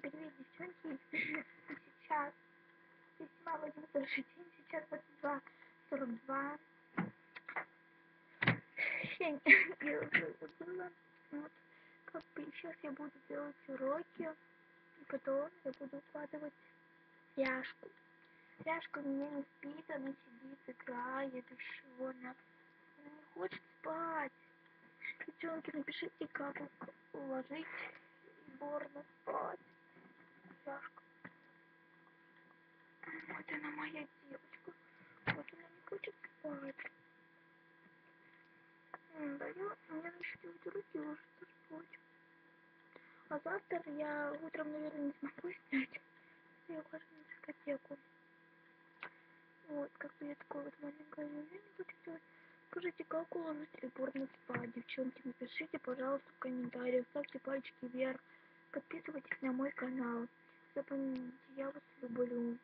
Всем привет, девчонки. Сейчас весьма в один хороший день. Сейчас 22:42. Я уже забыла. Вот. Как бы сейчас я буду делать уроки. И потом я буду укладывать Яшку. Яшка у меня не спит, она сидит, играет еще. Она не хочет спать. Девчонки, напишите, как уложить Борна спать. Яшка. Вот она моя девочка. Вот она не хочет спать. Да, мне начали делать уроки и ложиться спать. А завтра я утром, наверное, не смогу снять. Я ухожу на дискотеку. Вот, как бы я такое вот маленькое заявление хочу делать. Скажите, как уложить репортно спать? Девчонки, напишите, пожалуйста, в комментариях. Ставьте пальчики вверх. Подписывайтесь на мой канал. Запомните, я вас люблю.